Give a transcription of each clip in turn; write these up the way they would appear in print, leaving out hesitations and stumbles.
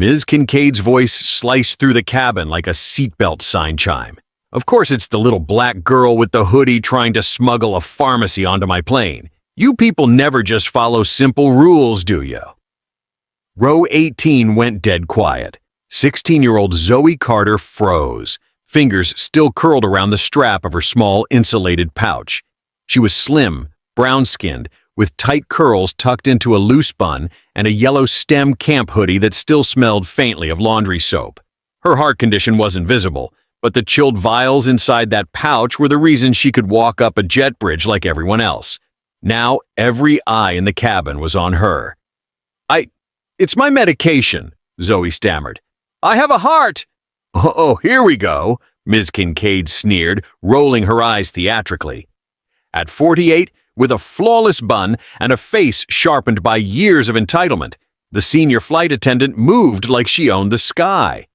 Ms. Kincaid's voice sliced through the cabin like a seatbelt sign chime. Of course it's the little black girl with the hoodie trying to smuggle a pharmacy onto my plane. You people never just follow simple rules, do you? Row 18 went dead quiet. 16-year-old Zoe Carter froze, fingers still curled around the strap of her small insulated pouch. She was slim, brown-skinned, with tight curls tucked into a loose bun and a yellow stem camp hoodie that still smelled faintly of laundry soap. Her heart condition wasn't visible, but the chilled vials inside that pouch were the reason she could walk up a jet bridge like everyone else. Now every eye in the cabin was on her. It's my medication," Zoe stammered. "I have a heart." "Oh, here we go," Ms. Kincaid sneered, rolling her eyes theatrically. At 48, with a flawless bun and a face sharpened by years of entitlement, the senior flight attendant moved like she owned the sky.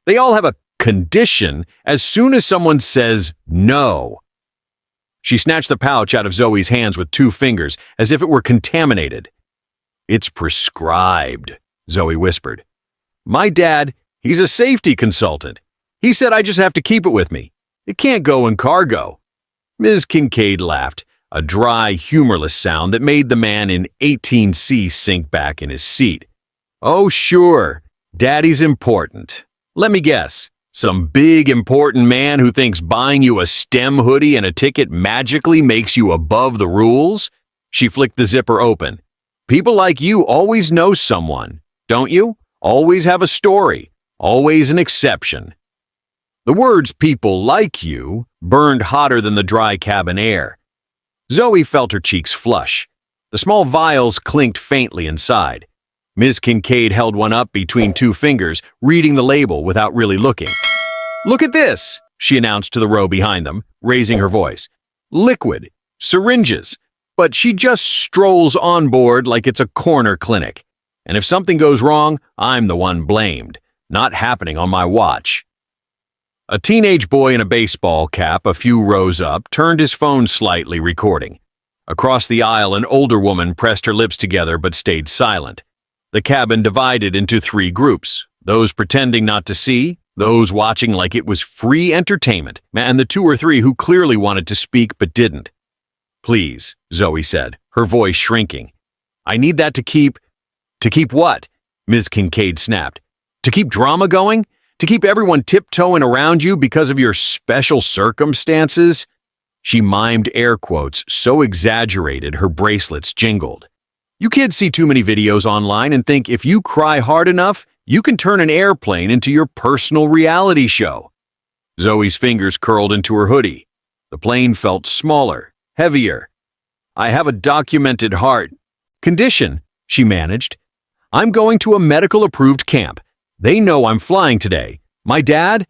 They all have a condition as soon as someone says no. She snatched the pouch out of Zoe's hands with 2 fingers, as if it were contaminated. "It's prescribed," Zoe whispered. "My dad, he's a safety consultant. He said I just have to keep it with me. It can't go in cargo." Ms. Kincaid laughed, a dry, humorless sound that made the man in 18C sink back in his seat. "Oh, sure, Daddy's important. Let me guess, some big, important man who thinks buying you a STEM hoodie and a ticket magically makes you above the rules?" She flicked the zipper open. "People like you always know someone, don't you? Always have a story, always an exception." The words "people like you" burned hotter than the dry cabin air. Zoe felt her cheeks flush. The small vials clinked faintly inside. Ms. Kincaid held one up between 2 fingers, reading the label without really looking. "Look at this," she announced to the row behind them, raising her voice. "Liquid, syringes, but she just strolls on board like it's a corner clinic. And if something goes wrong, I'm the one blamed. Not happening on my watch." A teenage boy in a baseball cap a few rows up turned his phone slightly, recording. Across the aisle, an older woman pressed her lips together but stayed silent. The cabin divided into 3 groups, those pretending not to see, those watching like it was free entertainment, and the 2 or 3 who clearly wanted to speak but didn't. "Please," Zoe said, her voice shrinking. "I need that to keep—" "To keep what?" Ms. Kincaid snapped. "To keep drama going? To keep everyone tiptoeing around you because of your special circumstances?" She mimed air quotes so exaggerated her bracelets jingled. "You kids see too many videos online and think if you cry hard enough, you can turn an airplane into your personal reality show." Zoe's fingers curled into her hoodie. The plane felt smaller, heavier. "I have a documented heart condition," she managed. "I'm going to a medical-approved camp. They know I'm flying today. My dad—"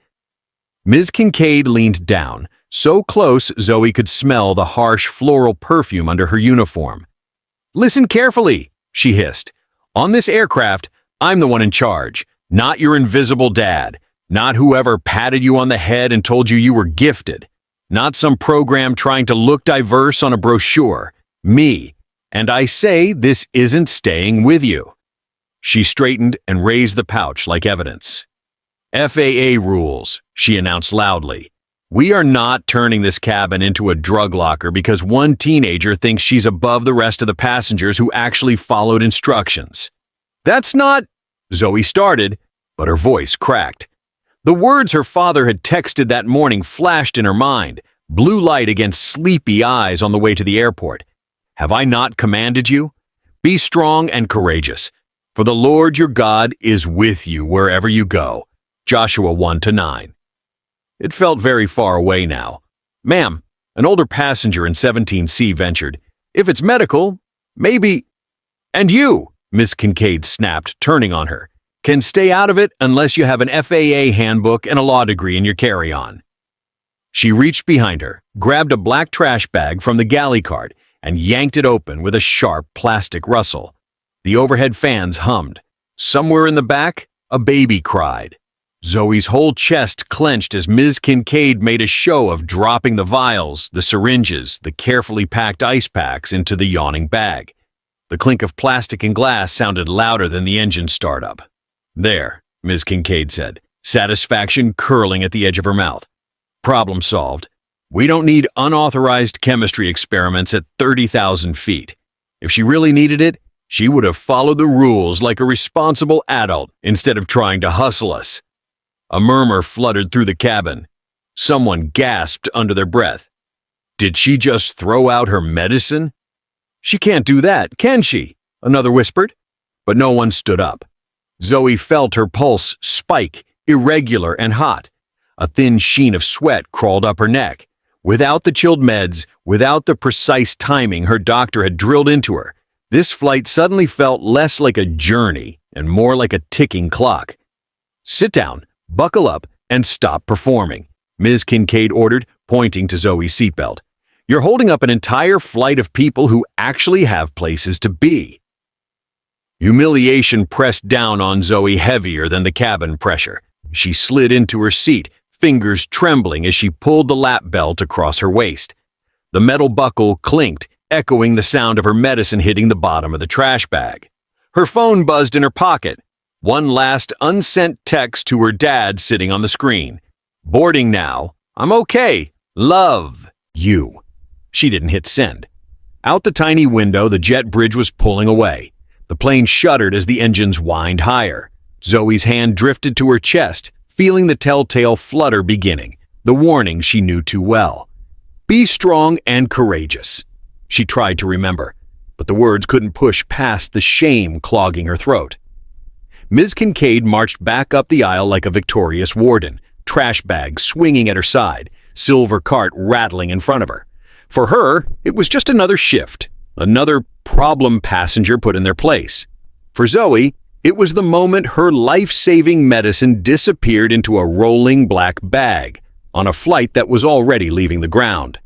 Ms. Kincaid leaned down, so close Zoe could smell the harsh floral perfume under her uniform. "Listen carefully," she hissed. "On this aircraft, I'm the one in charge, not your invisible dad, not whoever patted you on the head and told you you were gifted. Not some program trying to look diverse on a brochure. Me. And I say this isn't staying with you." She straightened and raised the pouch like evidence. "FAA rules," she announced loudly. "We are not turning this cabin into a drug locker because one teenager thinks she's above the rest of the passengers who actually followed instructions." "That's not—" Zoe started, but her voice cracked. The words her father had texted that morning flashed in her mind, blue light against sleepy eyes on the way to the airport. "Have I not commanded you? Be strong and courageous, for the Lord your God is with you wherever you go." Joshua 1-9. It felt very far away now. "Ma'am," an older passenger in 17C ventured, "if it's medical, maybe—" "And you," Miss Kincaid snapped, turning on her, "can stay out of it unless you have an FAA handbook and a law degree in your carry-on." She reached behind her, grabbed a black trash bag from the galley cart, and yanked it open with a sharp plastic rustle. The overhead fans hummed. Somewhere in the back, a baby cried. Zoe's whole chest clenched as Ms. Kincaid made a show of dropping the vials, the syringes, the carefully packed ice packs into the yawning bag. The clink of plastic and glass sounded louder than the engine startup. "There," Ms. Kincaid said, satisfaction curling at the edge of her mouth. Problem solved. We don't need unauthorized chemistry experiments at 30,000 feet. If she really needed it, she would have followed the rules like a responsible adult instead of trying to hustle us. A murmur fluttered through the cabin. Someone gasped under their breath. Did she just throw out her medicine? She can't do that, can she? Another whispered. But no one stood up. Zoe felt her pulse spike, irregular and hot. A thin sheen of sweat crawled up her neck. Without the chilled meds, without the precise timing her doctor had drilled into her, this flight suddenly felt less like a journey and more like a ticking clock. Sit down, buckle up, and stop performing, Ms. Kincaid ordered, pointing to Zoe's seatbelt. You're holding up an entire flight of people who actually have places to be. Humiliation pressed down on Zoe heavier than the cabin pressure. She slid into her seat, fingers trembling as she pulled the lap belt across her waist. The metal buckle clinked, echoing the sound of her medicine hitting the bottom of the trash bag. Her phone buzzed in her pocket. One last unsent text to her dad sitting on the screen. Boarding now. I'm okay. Love you. She didn't hit send. Out the tiny window, the jet bridge was pulling away. The plane shuddered as the engines whined higher. Zoe's hand drifted to her chest, feeling the telltale flutter beginning, the warning she knew too well. Be strong and courageous. She tried to remember, but the words couldn't push past the shame clogging her throat. Ms. Kincaid marched back up the aisle like a victorious warden, trash bag swinging at her side, silver cart rattling in front of her. For her, it was just another shift, another problem passenger put in their place. For Zoe, it was the moment her life-saving medicine disappeared into a rolling black bag on a flight that was already leaving the ground.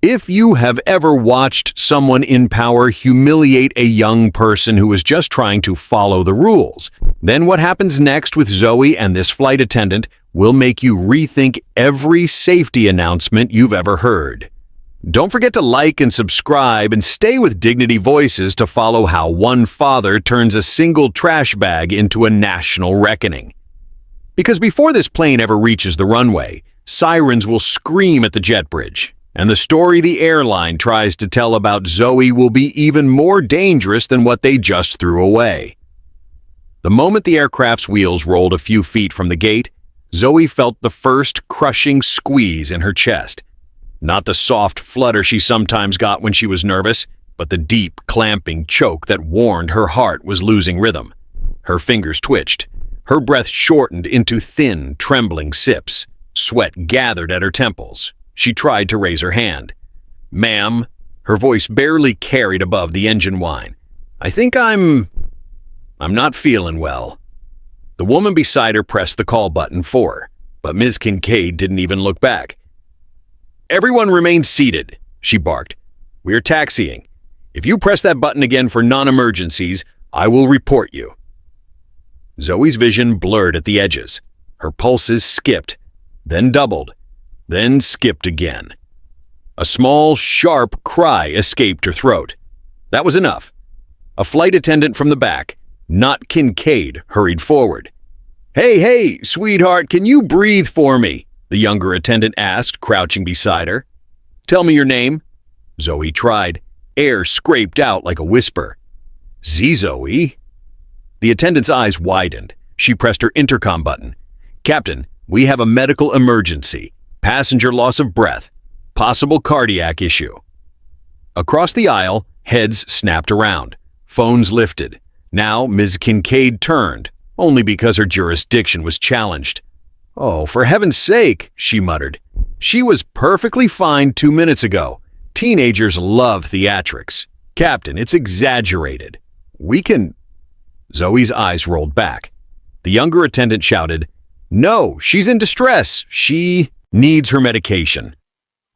If you have ever watched someone in power humiliate a young person who is just trying to follow the rules, then what happens next with Zoe and this flight attendant will make you rethink every safety announcement you've ever heard. Don't forget to like and subscribe and stay with Dignity Voices to follow how one father turns a single trash bag into a national reckoning. Because before this plane ever reaches the runway, sirens will scream at the jet bridge, and the story the airline tries to tell about Zoe will be even more dangerous than what they just threw away. The moment the aircraft's wheels rolled a few feet from the gate, Zoe felt the first crushing squeeze in her chest. Not the soft flutter she sometimes got when she was nervous, but the deep, clamping choke that warned her heart was losing rhythm. Her fingers twitched. Her breath shortened into thin, trembling sips. Sweat gathered at her temples. She tried to raise her hand. Ma'am, her voice barely carried above the engine whine. I think I'm not feeling well. The woman beside her pressed the call button for her, but Ms. Kincaid didn't even look back. Everyone remain seated, she barked. We are taxiing. If you press that button again for non-emergencies, I will report you. Zoe's vision blurred at the edges. Her pulses skipped, then doubled, then skipped again. A small, sharp cry escaped her throat. That was enough. A flight attendant from the back, not Kincaid, hurried forward. Hey, sweetheart, can you breathe for me? The younger attendant asked, crouching beside her. Tell me your name. Zoe tried. Air scraped out like a whisper. Zoe? The attendant's eyes widened. She pressed her intercom button. Captain, we have a medical emergency. Passenger loss of breath. Possible cardiac issue. Across the aisle, heads snapped around. Phones lifted. Now Ms. Kincaid turned, only because her jurisdiction was challenged. Oh, for heaven's sake, she muttered. She was perfectly fine 2 minutes ago. Teenagers love theatrics. Captain, it's exaggerated. We can... Zoe's eyes rolled back. The younger attendant shouted, No, she's in distress. She needs her medication.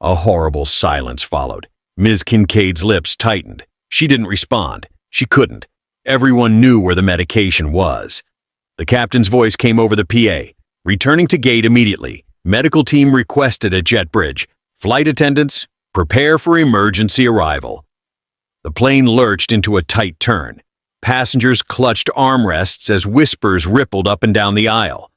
A horrible silence followed. Ms. Kincaid's lips tightened. She didn't respond. She couldn't. Everyone knew where the medication was. The captain's voice came over the PA. Returning to gate immediately, medical team requested at jet bridge. Flight attendants, prepare for emergency arrival. The plane lurched into a tight turn. Passengers clutched armrests as whispers rippled up and down the aisle.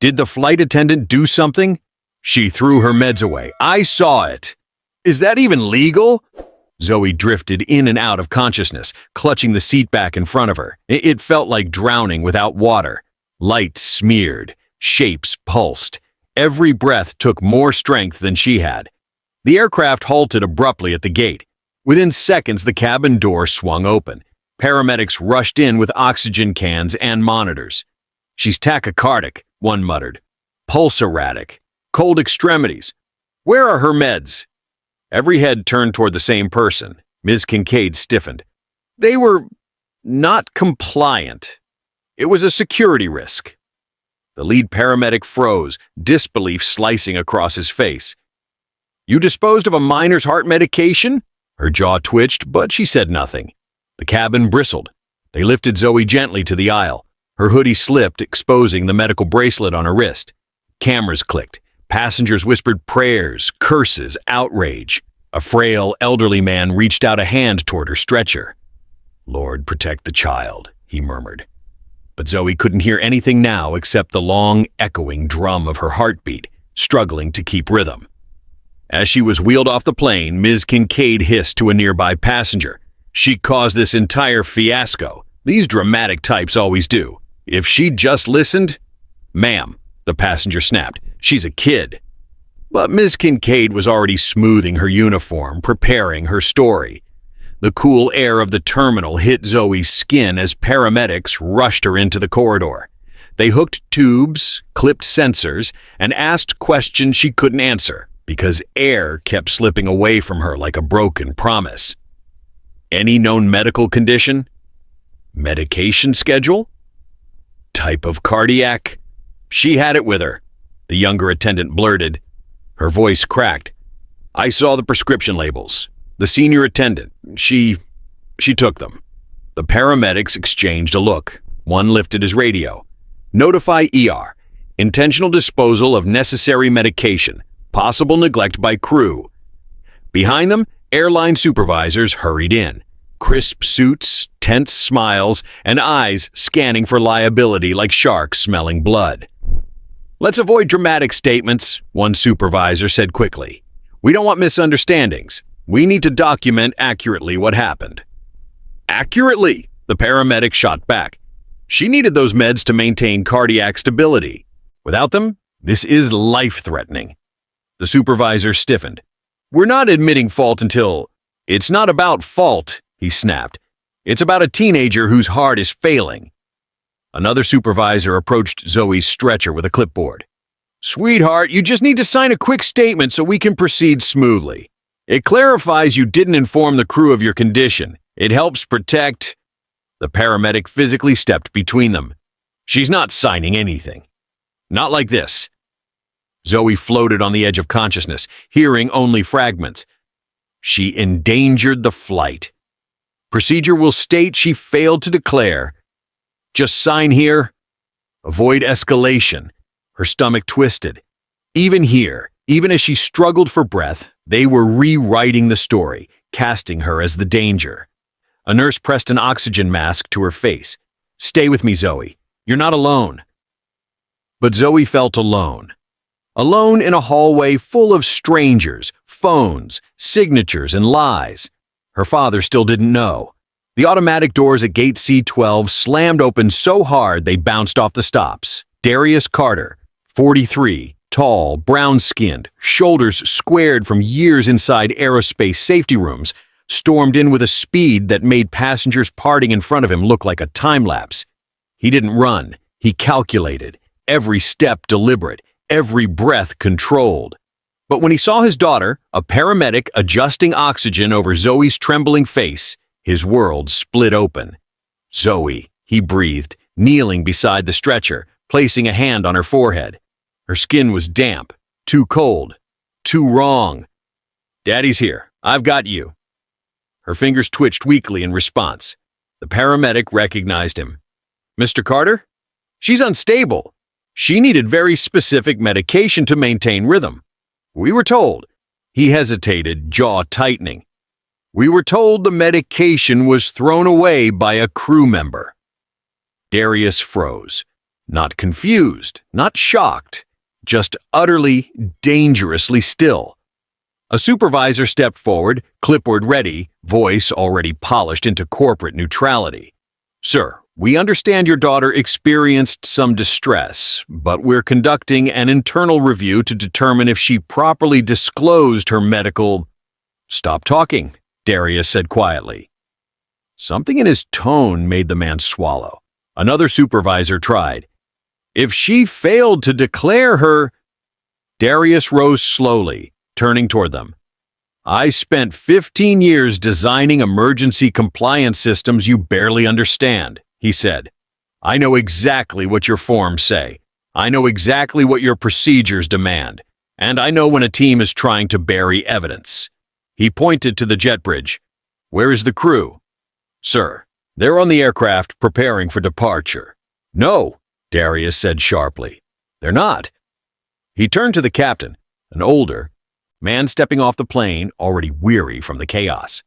Did the flight attendant do something? She threw her meds away. I saw it. Is that even legal? Zoe drifted in and out of consciousness, clutching the seat back in front of her. It felt like drowning without water. Lights smeared. Shapes pulsed. Every breath took more strength than she had. The aircraft halted abruptly at the gate. Within seconds, the cabin door swung open. Paramedics rushed in with oxygen cans and monitors. She's tachycardic, one muttered. Pulse erratic. Cold extremities. Where are her meds? Every head turned toward the same person. Ms. Kincaid stiffened. They were not compliant. It was a security risk. The lead paramedic froze, disbelief slicing across his face. You disposed of a minor's heart medication? Her jaw twitched, but she said nothing. The cabin bristled. They lifted Zoe gently to the aisle. Her hoodie slipped, exposing the medical bracelet on her wrist. Cameras clicked. Passengers whispered prayers, curses, outrage. A frail, elderly man reached out a hand toward her stretcher. Lord, protect the child, he murmured. But Zoe couldn't hear anything now except the long, echoing drum of her heartbeat, struggling to keep rhythm. As she was wheeled off the plane, Ms. Kincaid hissed to a nearby passenger. She caused this entire fiasco. These dramatic types always do. If she'd just listened... Ma'am, the passenger snapped. She's a kid. But Ms. Kincaid was already smoothing her uniform, preparing her story. The cool air of the terminal hit Zoe's skin as paramedics rushed her into the corridor. They hooked tubes, clipped sensors, and asked questions she couldn't answer because air kept slipping away from her like a broken promise. Any known medical condition? Medication schedule? Type of cardiac? She had it with her, the younger attendant blurted. Her voice cracked. I saw the prescription labels. The senior attendant, she took them. The paramedics exchanged a look. One lifted his radio. Notify ER. Intentional disposal of necessary medication. Possible neglect by crew. Behind them, airline supervisors hurried in. Crisp suits, tense smiles, and eyes scanning for liability like sharks smelling blood. Let's avoid dramatic statements, one supervisor said quickly. We don't want misunderstandings. We need to document accurately what happened. Accurately, the paramedic shot back. She needed those meds to maintain cardiac stability. Without them, this is life-threatening. The supervisor stiffened. We're not admitting fault until... It's not about fault, he snapped. It's about a teenager whose heart is failing. Another supervisor approached Zoe's stretcher with a clipboard. Sweetheart, you just need to sign a quick statement so we can proceed smoothly. It clarifies you didn't inform the crew of your condition. It helps protect... The paramedic physically stepped between them. She's not signing anything. Not like this. Zoe floated on the edge of consciousness, hearing only fragments. She endangered the flight. Procedure will state she failed to declare. Just sign here. Avoid escalation. Her stomach twisted. Even here, even as she struggled for breath, they were rewriting the story, casting her as the danger. A nurse pressed an oxygen mask to her face. Stay with me, Zoe. You're not alone. But Zoe felt alone. Alone in a hallway full of strangers, phones, signatures, and lies. Her father still didn't know. The automatic doors at gate C12 slammed open so hard they bounced off the stops. Darius Carter, 43, tall, brown-skinned, shoulders squared from years inside aerospace safety rooms, stormed in with a speed that made passengers parting in front of him look like a time-lapse. He didn't run. He calculated. Every step deliberate. Every breath controlled. But when he saw his daughter, a paramedic adjusting oxygen over Zoe's trembling face, his world split open. Zoe, he breathed, kneeling beside the stretcher, placing a hand on her forehead. Her skin was damp, too cold, too wrong. Daddy's here. I've got you. Her fingers twitched weakly in response. The paramedic recognized him. Mr. Carter? She's unstable. She needed very specific medication to maintain rhythm. We were told. He hesitated, jaw tightening. We were told the medication was thrown away by a crew member. Darius froze. Not confused, not shocked, just utterly, dangerously still. A supervisor stepped forward, clipboard ready, voice already polished into corporate neutrality. Sir, we understand your daughter experienced some distress, but we're conducting an internal review to determine if she properly disclosed her medical... Stop talking, Darius said quietly. Something in his tone made the man swallow. Another supervisor tried. If she failed to declare her... Darius rose slowly, turning toward them. I spent 15 years designing emergency compliance systems you barely understand, he said. I know exactly what your forms say. I know exactly what your procedures demand. And I know when a team is trying to bury evidence. He pointed to the jet bridge. Where is the crew? Sir, they're on the aircraft preparing for departure. No, Darius said sharply. They're not. He turned to the captain, an older man stepping off the plane, already weary from the chaos.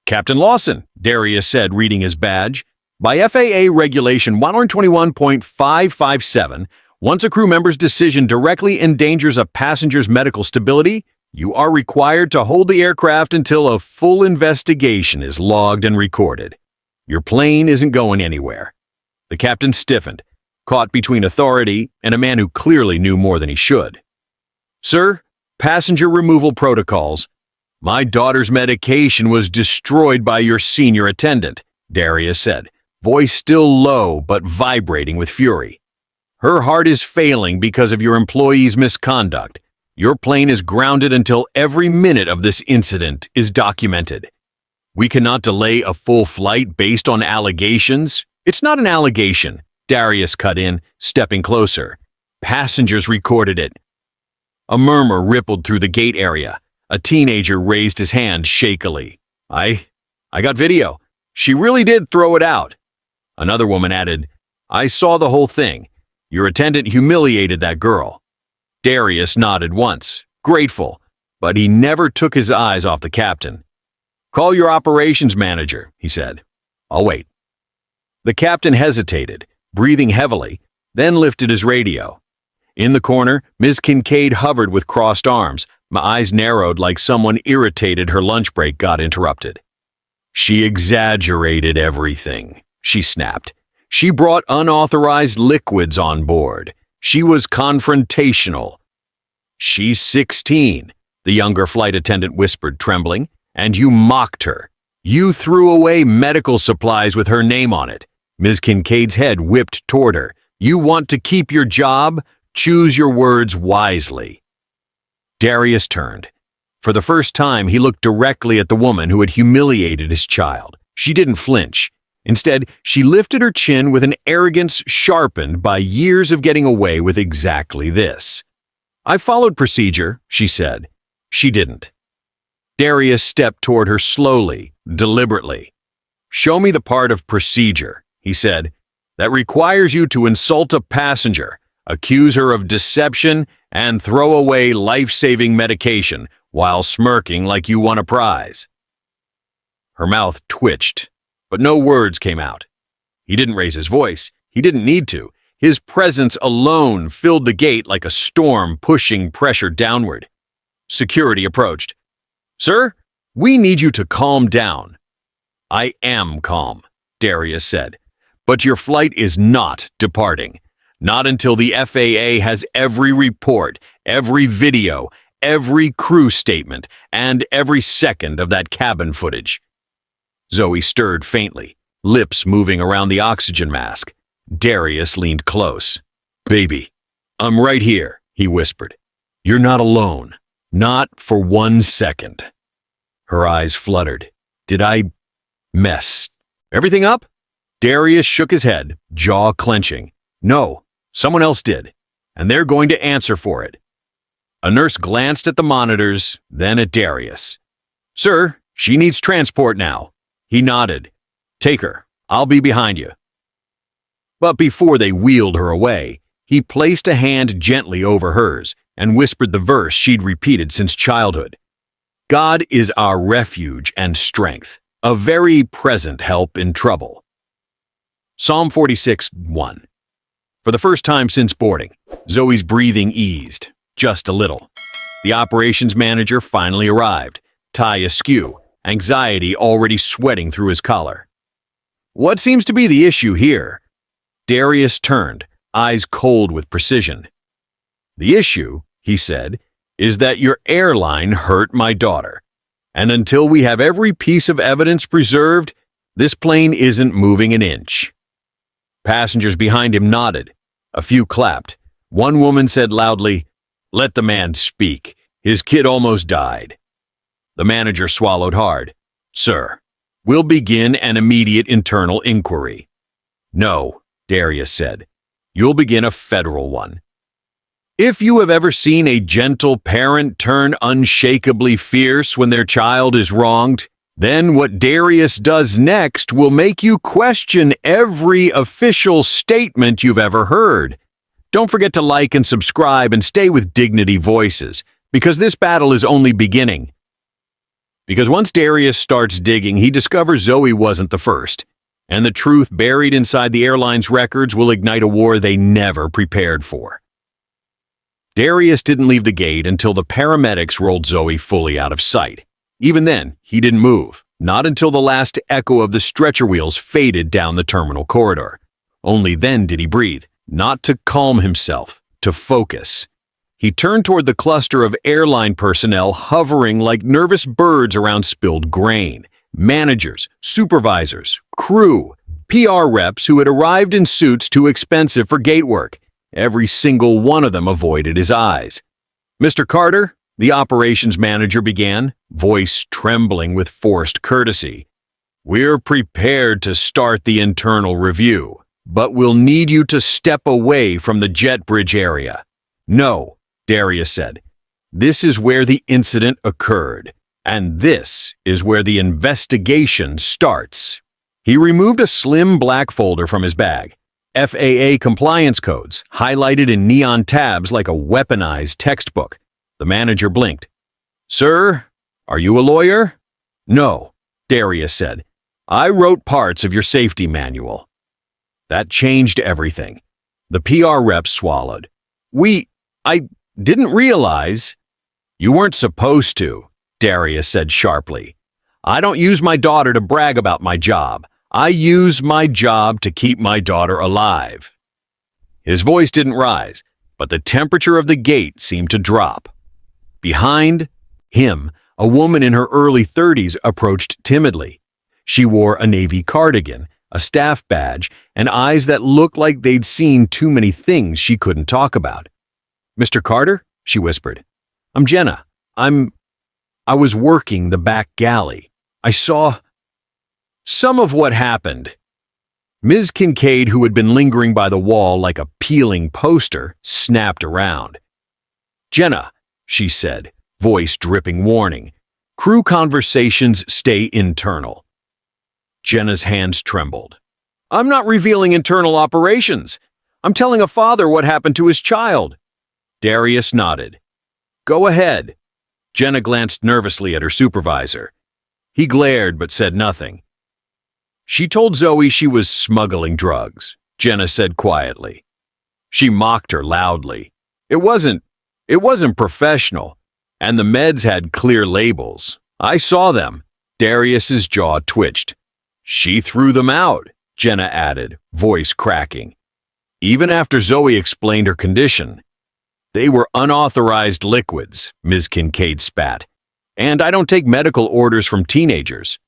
Captain Lawson, Darius said, reading his badge. By FAA Regulation 121.557, once a crew member's decision directly endangers a passenger's medical stability, you are required to hold the aircraft until a full investigation is logged and recorded. Your plane isn't going anywhere. The captain stiffened, caught between authority and a man who clearly knew more than he should. Sir, passenger removal protocols. My daughter's medication was destroyed by your senior attendant, Darius said, voice still low but vibrating with fury. Her heart is failing because of your employee's misconduct. Your plane is grounded until every minute of this incident is documented. We cannot delay a full flight based on allegations. It's not an allegation, Darius cut in, stepping closer. Passengers recorded it. A murmur rippled through the gate area. A teenager raised his hand shakily. I got video. She really did throw it out. Another woman added, I saw the whole thing. Your attendant humiliated that girl. Darius nodded once, grateful, but he never took his eyes off the captain. Call your operations manager, he said. I'll wait. The captain hesitated, breathing heavily, then lifted his radio. In the corner, Ms. Kincaid hovered with crossed arms. My eyes narrowed like someone irritated her lunch break got interrupted. She exaggerated everything, she snapped. She brought unauthorized liquids on board. She was confrontational. She's 16, the younger flight attendant whispered, trembling, and you mocked her. You threw away medical supplies with her name on it. Ms. Kincaid's head whipped toward her. You want to keep your job? Choose your words wisely. Darius turned. For the first time, he looked directly at the woman who had humiliated his child. She didn't flinch. Instead, she lifted her chin with an arrogance sharpened by years of getting away with exactly this. I followed procedure, she said. She didn't. Darius stepped toward her slowly, deliberately. Show me the part of procedure, he said, that requires you to insult a passenger, accuse her of deception, and throw away life-saving medication while smirking like you won a prize. Her mouth twitched, but no words came out. He didn't raise his voice. He didn't need to. His presence alone filled the gate like a storm pushing pressure downward. Security approached. Sir, we need you to calm down. I am calm, Darius said, but your flight is not departing. Not until the FAA has every report, every video, every crew statement, and every second of that cabin footage. Zoe stirred faintly, lips moving around the oxygen mask. Darius leaned close. Baby, I'm right here, he whispered. You're not alone. Not for 1 second. Her eyes fluttered. Did I mess everything up? Darius shook his head, jaw clenching. No, someone else did, and they're going to answer for it. A nurse glanced at the monitors, then at Darius. Sir, she needs transport now. He nodded. Take her. I'll be behind you. But before they wheeled her away, he placed a hand gently over hers and whispered the verse she'd repeated since childhood. God is our refuge and strength, a very present help in trouble. Psalm 46:1. For the first time since boarding, Zoe's breathing eased, just a little. The operations manager finally arrived, tie askew, anxiety already sweating through his collar. What seems to be the issue here? Darius turned, eyes cold with precision. The issue, he said, is that your airline hurt my daughter. And until we have every piece of evidence preserved, this plane isn't moving an inch. Passengers behind him nodded. A few clapped. One woman said loudly, "Let the man speak. His kid almost died." The manager swallowed hard. "Sir, we'll begin an immediate internal inquiry." "No," Darius said. "You'll begin a federal one." If you have ever seen a gentle parent turn unshakably fierce when their child is wronged, then what Darius does next will make you question every official statement you've ever heard. Don't forget to like and subscribe and stay with Dignity Voices, because this battle is only beginning. Because once Darius starts digging, he discovers Zoe wasn't the first, and the truth buried inside the airline's records will ignite a war they never prepared for. Darius didn't leave the gate until the paramedics rolled Zoe fully out of sight. Even then, he didn't move, not until the last echo of the stretcher wheels faded down the terminal corridor. Only then did he breathe, not to calm himself, to focus. He turned toward the cluster of airline personnel hovering like nervous birds around spilled grain. Managers, supervisors, crew, PR reps who had arrived in suits too expensive for gate work. Every single one of them avoided his eyes. "Mr. Carter," the operations manager began, voice trembling with forced courtesy. "We're prepared to start the internal review, but we'll need you to step away from the jet bridge area." "No," Darius said. "This is where the incident occurred, and this is where the investigation starts." He removed a slim black folder from his bag. FAA compliance codes, highlighted in neon tabs like a weaponized textbook. The manager blinked. "Sir, are you a lawyer?" "No," Darius said. "I wrote parts of your safety manual." That changed everything. The PR rep swallowed. I didn't realize." "You weren't supposed to," Darius said sharply. "I don't use my daughter to brag about my job. I use my job to keep my daughter alive." His voice didn't rise, but the temperature of the gate seemed to drop. Behind him, a woman in her early 30s approached timidly. She wore a navy cardigan, a staff badge, and eyes that looked like they'd seen too many things she couldn't talk about. "Mr. Carter?" she whispered. "I'm Jenna. I was working the back galley. I saw some of what happened." Ms. Kincaid, who had been lingering by the wall like a peeling poster, snapped around. "Jenna," she said, voice dripping warning. "Crew conversations stay internal." Jenna's hands trembled. "I'm not revealing internal operations. I'm telling a father what happened to his child." Darius nodded. "Go ahead." Jenna glanced nervously at her supervisor. He glared but said nothing. "She told Zoe she was smuggling drugs," Jenna said quietly. She mocked her loudly. It wasn't professional, and the meds had clear labels. I saw them." Darius's jaw twitched. "She threw them out," Jenna added, voice cracking. "Even after Zoe explained her condition." "They were unauthorized liquids," Ms. Kincaid spat. "And I don't take medical orders from teenagers."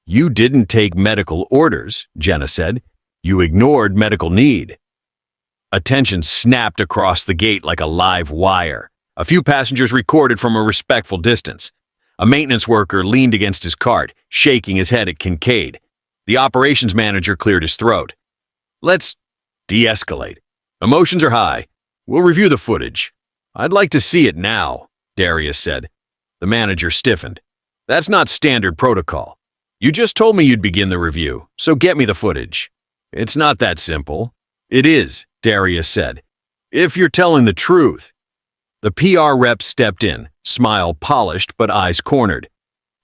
"You didn't take medical orders," Jenna said. "You ignored medical need." Attention snapped across the gate like a live wire. A few passengers recorded from a respectful distance. A maintenance worker leaned against his cart, shaking his head at Kincaid. The operations manager cleared his throat. "Let's de-escalate. Emotions are high. We'll review the footage." "I'd like to see it now," Darius said. The manager stiffened. "That's not standard protocol. You just told me you'd begin the review, so get me the footage." "It's not that simple." "It is," Darius said. "If you're telling the truth." The PR rep stepped in, smile polished but eyes cornered.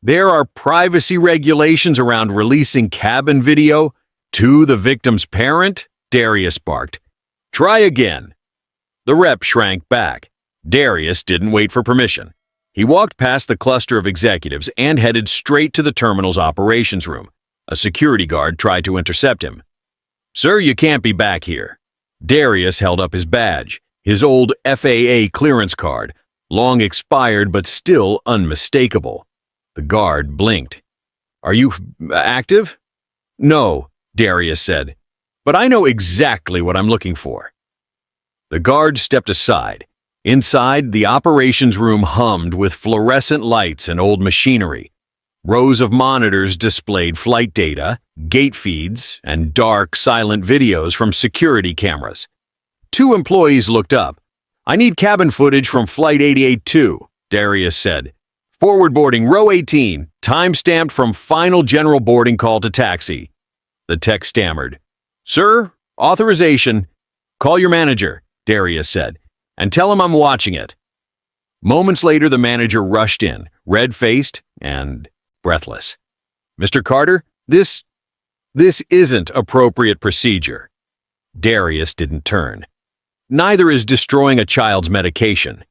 There are privacy regulations around releasing cabin video to the victim's parent, Darius barked. Try again. The rep shrank back. Darius didn't wait for permission. He walked past the cluster of executives and headed straight to the terminal's operations room. A security guard tried to intercept him. Sir, you can't be back here. Darius held up his badge, his old FAA clearance card, long expired but still unmistakable. The guard blinked. Are you active? No, Darius said, but I know exactly what I'm looking for. The guard stepped aside. Inside, the operations room hummed with fluorescent lights and old machinery. Rows of monitors displayed flight data, gate feeds, and dark, silent videos from security cameras. Two employees looked up. I need cabin footage from Flight 88-2, Darius said. Forward boarding, row 18, time-stamped from final general boarding call to taxi. The tech stammered. Sir, authorization. Call your manager, Darius said, and tell him I'm watching it. Moments later, the manager rushed in, red-faced and breathless. Mr. Carter, this isn't appropriate procedure. Darius didn't turn. Neither is destroying a child's medication.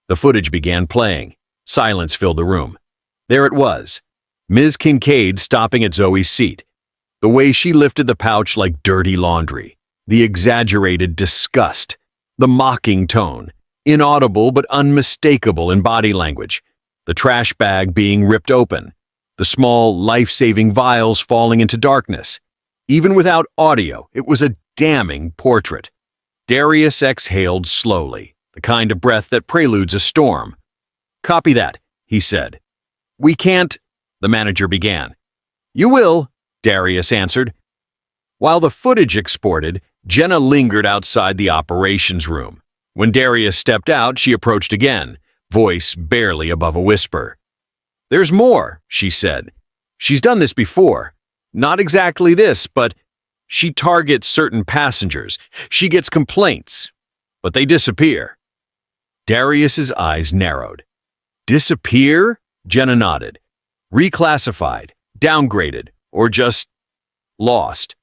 The footage began playing. Silence filled the room. There it was, Ms. Kincaid stopping at Zoe's seat. The way she lifted the pouch like dirty laundry. The exaggerated disgust. The mocking tone. Inaudible but unmistakable in body language. The trash bag being ripped open. The small, life-saving vials falling into darkness. Even without audio, it was a damning portrait. Darius exhaled slowly, the kind of breath that preludes a storm. Copy that, he said. We can't, the manager began. You will, Darius answered. While the footage exported, Jenna lingered outside the operations room. When Darius stepped out, she approached again, voice barely above a whisper. There's more, she said. She's done this before. Not exactly this, but she targets certain passengers. She gets complaints, but they disappear. Darius's eyes narrowed. Disappear? Jenna nodded. Reclassified, downgraded, or just lost.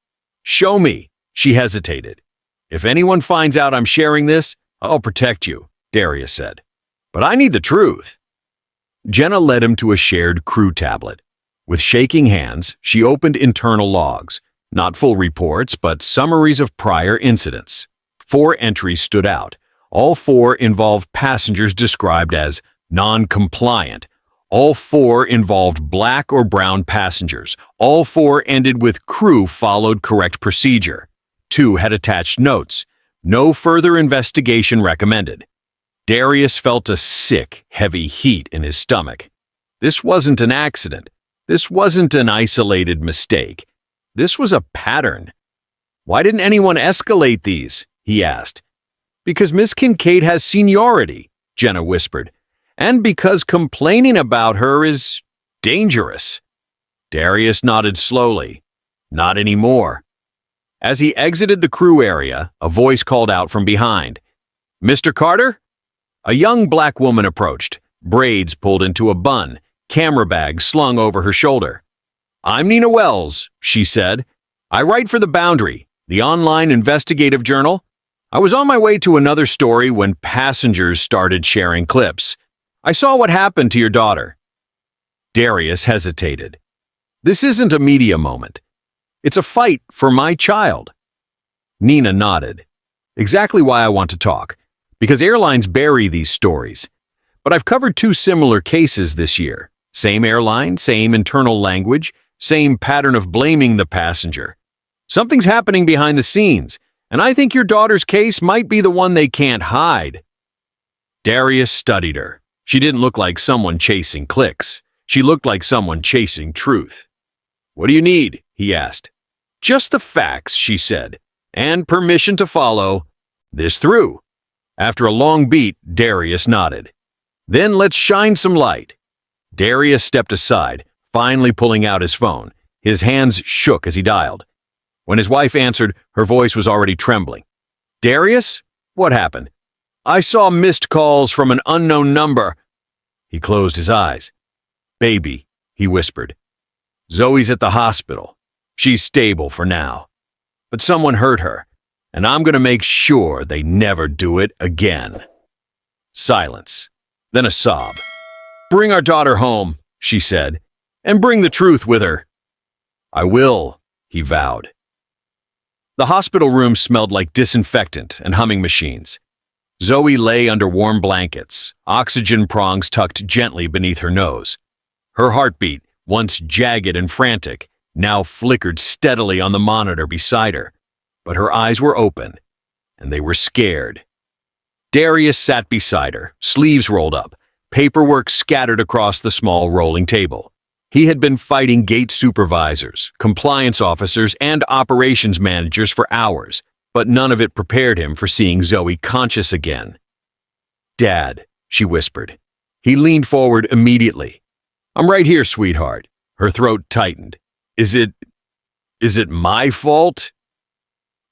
Show me, she hesitated. If anyone finds out I'm sharing this, I'll protect you, Darius said. But I need the truth. Jenna led him to a shared crew tablet. With shaking hands, she opened internal logs, not full reports, but summaries of prior incidents. 4 entries stood out. All 4 involved passengers described as non-compliant. All 4 involved black or brown passengers. All 4 ended with crew followed correct procedure. 2 had attached notes. No further investigation recommended. Darius felt a sick, heavy heat in his stomach. This wasn't an accident. This wasn't an isolated mistake. This was a pattern. Why didn't anyone escalate these? He asked. Because Miss Kincaid has seniority, Jenna whispered. And because complaining about her is dangerous. Darius nodded slowly. Not anymore. As he exited the crew area, a voice called out from behind. Mr. Carter? A young black woman approached, braids pulled into a bun, camera bag slung over her shoulder. I'm Nina Wells, she said. I write for The Boundary, the online investigative journal. I was on my way to another story when passengers started sharing clips. I saw what happened to your daughter. Darius hesitated. This isn't a media moment. It's a fight for my child. Nina nodded. Exactly why I want to talk. Because airlines bury these stories. But I've covered 2 similar cases this year. Same airline, same internal language, same pattern of blaming the passenger. Something's happening behind the scenes, and I think your daughter's case might be the one they can't hide. Darius studied her. She didn't look like someone chasing clicks. She looked like someone chasing truth. What do you need? He asked. Just the facts, she said, and permission to follow this through. After a long beat, Darius nodded. Then let's shine some light. Darius stepped aside, finally pulling out his phone. His hands shook as he dialed. When his wife answered, her voice was already trembling. Darius? What happened? I saw missed calls from an unknown number. He closed his eyes. "Baby," he whispered. "Zoe's at the hospital. She's stable for now. But someone hurt her, and I'm going to make sure they never do it again." Silence. Then a sob. "Bring our daughter home," she said, "and bring the truth with her." "I will," he vowed. The hospital room smelled like disinfectant and humming machines. Zoe lay under warm blankets, oxygen prongs tucked gently beneath her nose. Her heartbeat, once jagged and frantic, now flickered steadily on the monitor beside her, but her eyes were open, and they were scared. Darius sat beside her, sleeves rolled up, paperwork scattered across the small rolling table. He had been fighting gate supervisors, compliance officers, and operations managers for hours, but none of it prepared him for seeing Zoe conscious again. "Dad," she whispered. He leaned forward immediately. "I'm right here, sweetheart." Her throat tightened. Is it my fault?"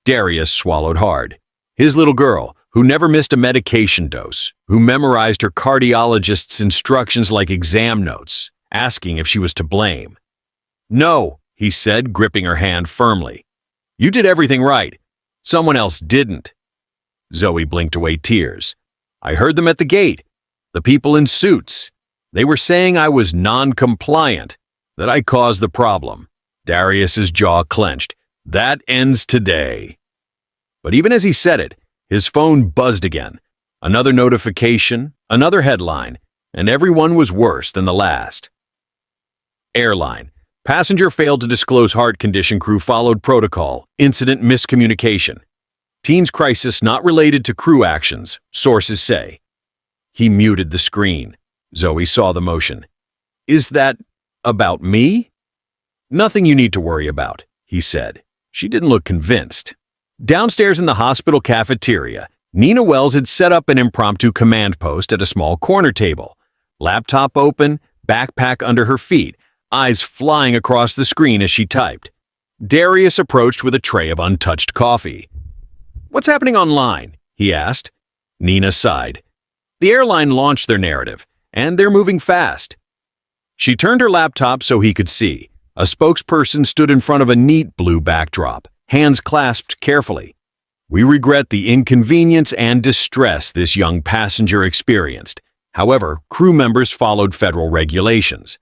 Darius swallowed hard. His little girl, who never missed a medication dose, who memorized her cardiologist's instructions like exam notes, asking if she was to blame. "No," he said, gripping her hand firmly. "You did everything right. Someone else didn't." Zoe blinked away tears. "I heard them at the gate. The people in suits. They were saying I was non-compliant, that I caused the problem." Darius's jaw clenched. "That ends today." But even as he said it, his phone buzzed again. Another notification, another headline, and everyone was worse than the last. Airline. Passenger failed to disclose heart condition, crew followed protocol. Incident miscommunication. Teens crisis not related to crew actions, sources say. He muted the screen. Zoe saw the motion. "Is that about me?" "Nothing you need to worry about," he said. She didn't look convinced. Downstairs in the hospital cafeteria, Nina Wells had set up an impromptu command post at a small corner table. Laptop open, backpack under her feet, eyes flying across the screen as she typed. Darius approached with a tray of untouched coffee. "What's happening online?" he asked. Nina sighed. "The airline launched their narrative, and they're moving fast." She turned her laptop so he could see. A spokesperson stood in front of a neat blue backdrop, hands clasped carefully. "We regret the inconvenience and distress this young passenger experienced. However, crew members followed federal regulations.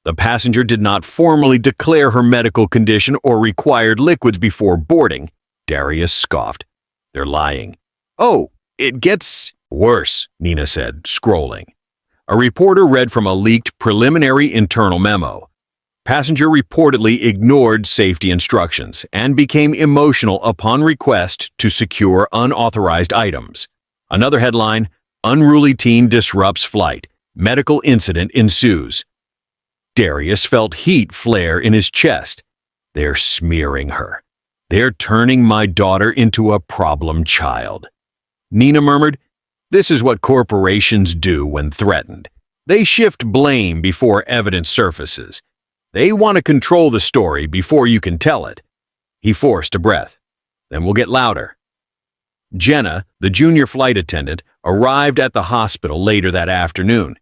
The passenger did not formally declare her medical condition or required liquids before boarding." Darius scoffed. "They're lying." "Oh, it gets worse," Nina said, scrolling. A reporter read from a leaked preliminary internal memo. Passenger reportedly ignored safety instructions and became emotional upon request to secure unauthorized items. Another headline, "Unruly teen disrupts flight. Medical incident ensues." Darius felt heat flare in his chest. "They're smearing her. They're turning my daughter into a problem child." Nina murmured, "This is what corporations do when threatened. They shift blame before evidence surfaces. They want to control the story before you can tell it." He forced a breath. "Then we'll get louder." Jenna, the junior flight attendant, arrived at the hospital later that afternoon.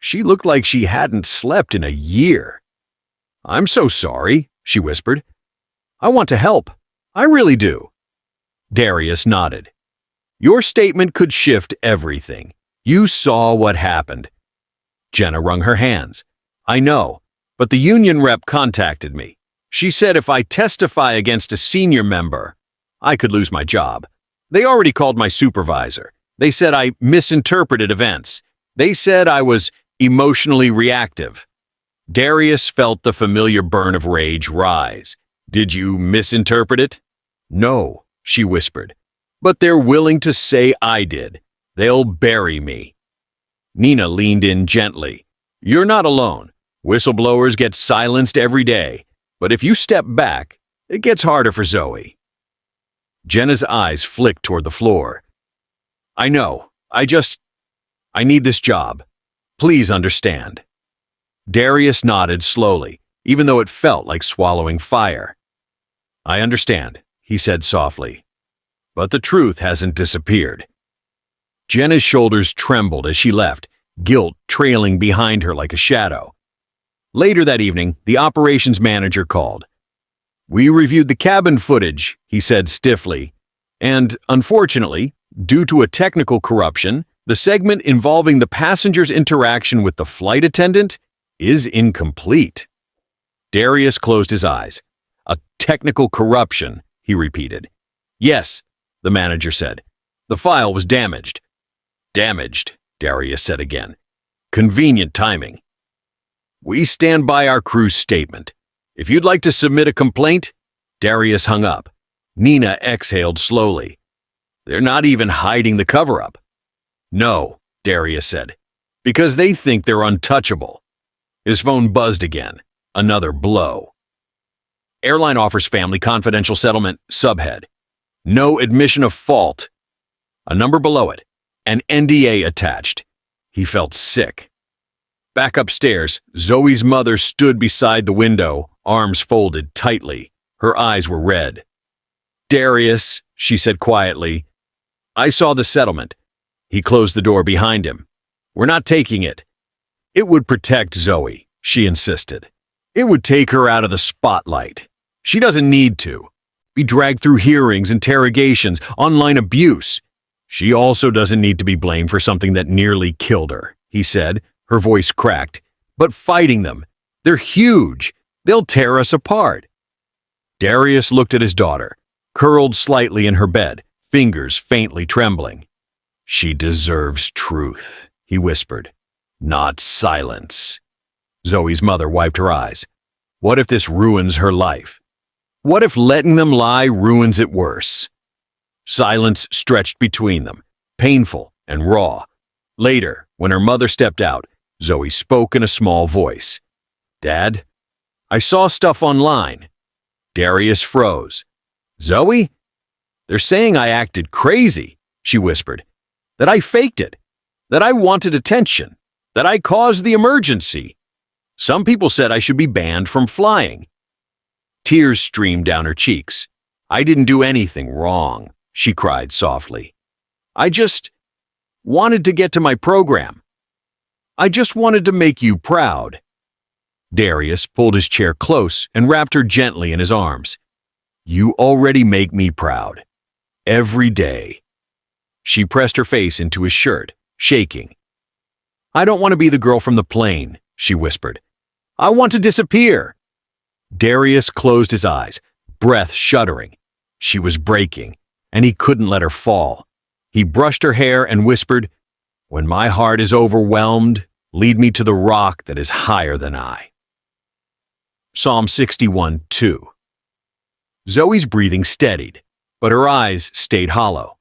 She looked like she hadn't slept in a year. "I'm so sorry," she whispered. "I want to help. I really do." Darius nodded. "Your statement could shift everything. You saw what happened." Jenna wrung her hands. "I know. But the union rep contacted me. She said if I testify against a senior member, I could lose my job. They already called my supervisor. They said I misinterpreted events. They said I was emotionally reactive." Darius felt the familiar burn of rage rise. "Did you misinterpret it?" "No," she whispered. "But they're willing to say I did. They'll bury me." Nina leaned in gently. "You're not alone. Whistleblowers get silenced every day, but if you step back, it gets harder for Zoe." Jenna's eyes flicked toward the floor. "I know. I need this job. Please understand." Darius nodded slowly, even though it felt like swallowing fire. "I understand," he said softly. "But the truth hasn't disappeared." Jenna's shoulders trembled as she left. guilt trailing behind her like a shadow. Later that evening, the operations manager called. "We reviewed the cabin footage," he said stiffly, "and, unfortunately, due to a technical corruption, the segment involving the passenger's interaction with the flight attendant is incomplete." Darius closed his eyes. "A technical corruption," he repeated. "Yes," the manager said. "The file was damaged." "Damaged," Darius said again. "Convenient timing." "We stand by our crew's statement. If you'd like to submit a complaint..." Darius hung up. Nina exhaled slowly. "They're not even hiding the cover-up." "No," Darius said, "because they think they're untouchable." His phone buzzed again. Another blow. "Airline offers family confidential settlement, subhead. No admission of fault." A number below it. An NDA attached. He felt sick. Back upstairs, Zoe's mother stood beside the window, arms folded tightly. Her eyes were red. "Darius," she said quietly, "I saw the settlement." He closed the door behind him. "We're not taking it." "It would protect Zoe," she insisted. "It would take her out of the spotlight. She doesn't need to be dragged through hearings, interrogations, online abuse. She also doesn't need to be blamed for something that nearly killed her," he said, her voice cracked. "But fighting them, they're huge. They'll tear us apart." Darius looked at his daughter, curled slightly in her bed, fingers faintly trembling. "She deserves truth," he whispered, "not silence." Zoe's mother wiped her eyes. "What if this ruins her life? What if letting them lie ruins it worse?" Silence stretched between them, painful and raw. Later, when her mother stepped out, Zoe spoke in a small voice. "Dad, I saw stuff online." Darius froze. "Zoe? They're saying I acted crazy," she whispered. "That I faked it. That I wanted attention. That I caused the emergency. Some people said I should be banned from flying." Tears streamed down her cheeks. "I didn't do anything wrong," she cried softly. "I just wanted to get to my program. I just wanted to make you proud." Darius pulled his chair close and wrapped her gently in his arms. "You already make me proud. Every day." She pressed her face into his shirt, shaking. "I don't want to be the girl from the plane," she whispered. "I want to disappear." Darius closed his eyes, breath shuddering. She was breaking, and he couldn't let her fall. He brushed her hair and whispered, "When my heart is overwhelmed, lead me to the rock that is higher than I." Psalm 61:2. Zoe's breathing steadied, but her eyes stayed hollow.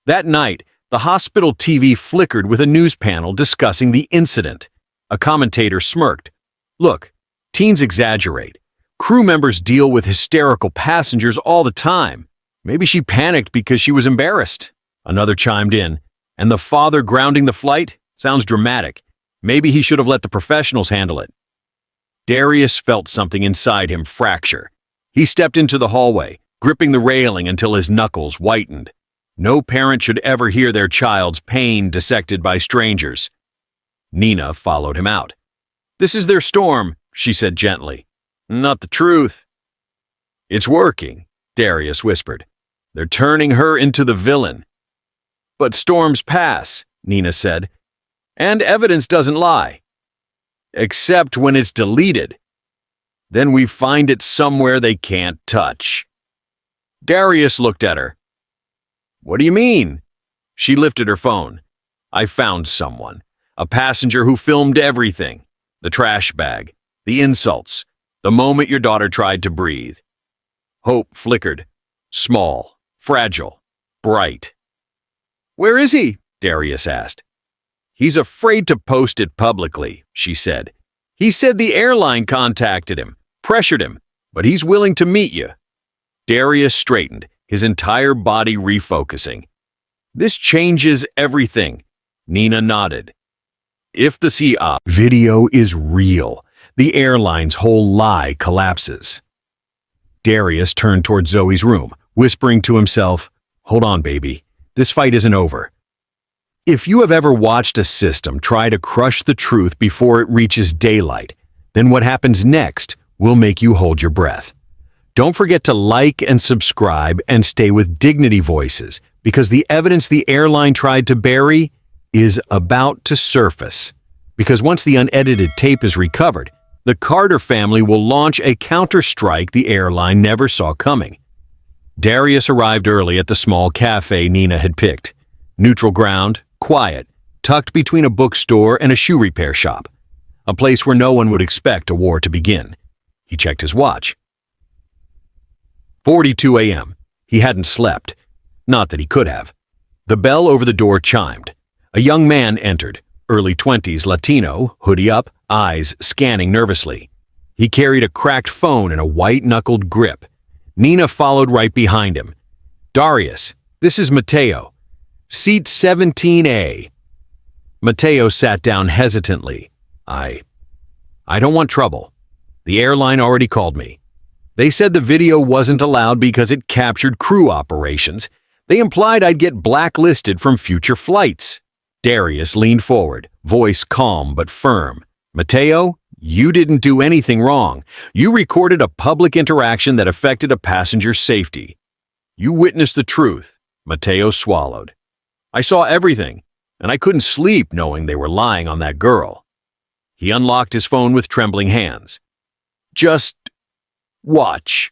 That night, the hospital TV flickered with a news panel discussing the incident. A commentator smirked. "Look, teens exaggerate. Crew members deal with hysterical passengers all the time. Maybe she panicked because she was embarrassed." Another chimed in, "And the father grounding the flight? Sounds dramatic. Maybe he should have let the professionals handle it." Darius felt something inside him fracture. He stepped into the hallway, gripping the railing until his knuckles whitened. No parent should ever hear their child's pain dissected by strangers. Nina followed him out. "This is their storm," she said gently. "Not the truth." "It's working," Darius whispered. "They're turning her into the villain." "But storms pass," Nina said. "And evidence doesn't lie. Except when it's deleted. Then we find it somewhere they can't touch." Darius looked at her. "What do you mean?" She lifted her phone. "I found someone. A passenger who filmed everything. The trash bag. The insults. The moment your daughter tried to breathe." Hope flickered. Small. Fragile. Bright. "Where is he?" Darius asked. "He's afraid to post it publicly," she said. "He said the airline contacted him, pressured him, but he's willing to meet you." Darius straightened, his entire body refocusing. "This changes everything." Nina nodded. "If the CI video is real, the airline's whole lie collapses." Darius turned toward Zoe's room, whispering to himself, "Hold on, baby. This fight isn't over." If you have ever watched a system try to crush the truth before it reaches daylight, then what happens next will make you hold your breath. Don't forget to like and subscribe and stay with Dignity Voices, because the evidence the airline tried to bury is about to surface. Because once the unedited tape is recovered, the Carter family will launch a counter-strike the airline never saw coming. Darius arrived early at the small cafe Nina had picked. Neutral ground, quiet, tucked between a bookstore and a shoe repair shop. A place where no one would expect a war to begin. He checked his watch. 4:42 a.m. He hadn't slept. Not that he could have. The bell over the door chimed. A young man entered, early 20s, Latino, hoodie up, eyes scanning nervously. He carried a cracked phone in a white-knuckled grip. Nina followed right behind him. "Darius, this is Mateo. Seat 17A. Mateo sat down hesitantly. I don't want trouble. The airline already called me. They said the video wasn't allowed because it captured crew operations. They implied I'd get blacklisted from future flights." Darius leaned forward, voice calm but firm. "Mateo, you didn't do anything wrong. You recorded a public interaction that affected a passenger's safety. You witnessed the truth." Mateo swallowed. "I saw everything, and I couldn't sleep knowing they were lying on that girl." He unlocked his phone with trembling hands. "Just watch."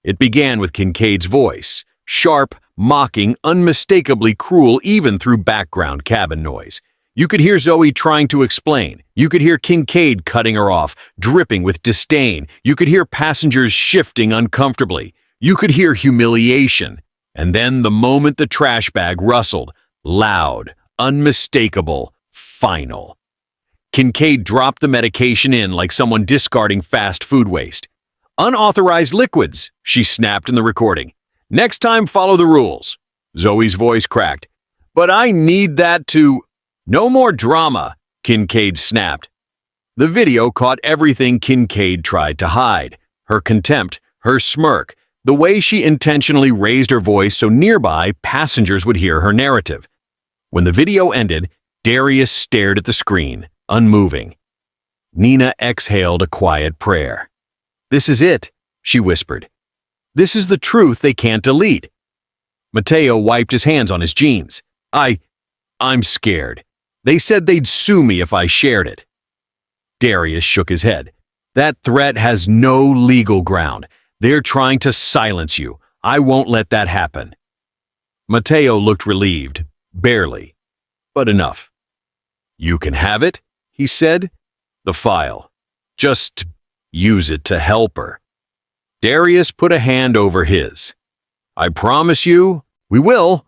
It began with Kincaid's voice, sharp, mocking, unmistakably cruel even through background cabin noise. You could hear Zoe trying to explain. You could hear Kincaid cutting her off, dripping with disdain. You could hear passengers shifting uncomfortably. You could hear humiliation. And then the moment the trash bag rustled, loud, unmistakable, final. Kincaid dropped the medication in like someone discarding fast food waste. "Unauthorized liquids," she snapped in the recording. "Next time, follow the rules." Zoe's voice cracked. "But I need that to—" "No more drama," Kincaid snapped. The video caught everything Kincaid tried to hide. Her contempt, her smirk, the way she intentionally raised her voice so nearby passengers would hear her narrative. When the video ended, Darius stared at the screen, unmoving. Nina exhaled a quiet prayer. "This is it," she whispered. "This is the truth they can't delete." Mateo wiped his hands on his jeans. I'm scared. They said they'd sue me if I shared it." Darius shook his head. "That threat has no legal ground. They're trying to silence you. I won't let that happen." Mateo looked relieved, barely, but enough. "You can have it," he said. "The file. Just use it to help her." Darius put a hand over his. "I promise you, we will."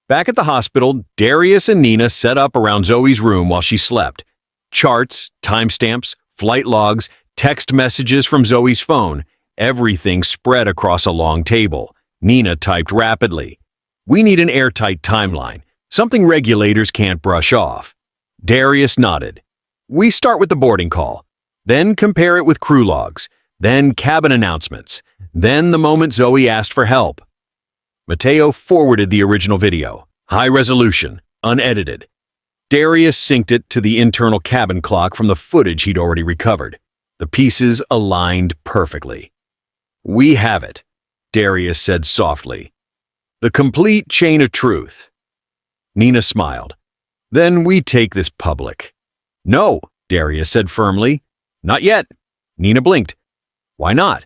Back at the hospital, Darius and Nina set up around Zoe's room while she slept. Charts, timestamps, flight logs, text messages from Zoe's phone, everything spread across a long table. Nina typed rapidly. "We need an airtight timeline, something regulators can't brush off." Darius nodded. "We start with the boarding call, then compare it with crew logs, then cabin announcements, then the moment Zoe asked for help." Mateo forwarded the original video, high resolution, unedited. Darius synced it to the internal cabin clock from the footage he'd already recovered. The pieces aligned perfectly. "We have it," Darius said softly. "The complete chain of truth." Nina smiled. "Then we take this public." "No," Darius said firmly. "Not yet." Nina blinked. "Why not?"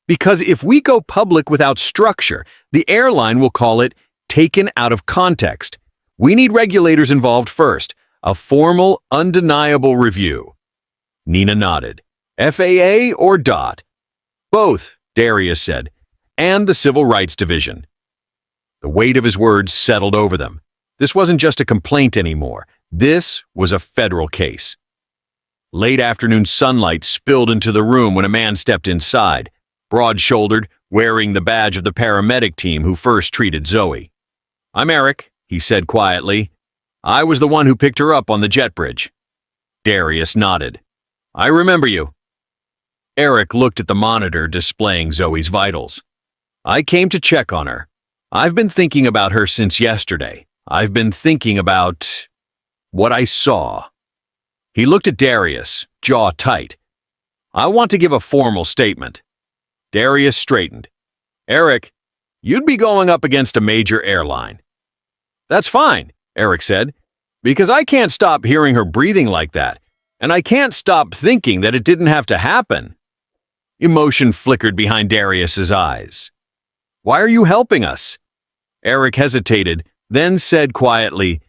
"Because if we go public without structure, the airline will call it taken out of context. We need regulators involved first, a formal, undeniable review." Nina nodded. "FAA or DOT?" "Both," Darius said, "and the Civil Rights Division." The weight of his words settled over them. This wasn't just a complaint anymore. This was a federal case. Late afternoon sunlight spilled into the room when a man stepped inside, broad-shouldered, wearing the badge of the paramedic team who first treated Zoe. "I'm Eric," he said quietly. "I was the one who picked her up on the jet bridge." Darius nodded. "I remember you." Eric looked at the monitor displaying Zoe's vitals. "I came to check on her. I've been thinking about her since yesterday. I've been thinking about what I saw." He looked at Darius, jaw tight. "I want to give a formal statement." Darius straightened. "Eric, you'd be going up against a major airline." "That's fine," Eric said, "because I can't stop hearing her breathing like that, and I can't stop thinking that it didn't have to happen." Emotion flickered behind Darius's eyes. "Why are you helping us?" Eric hesitated, then said quietly,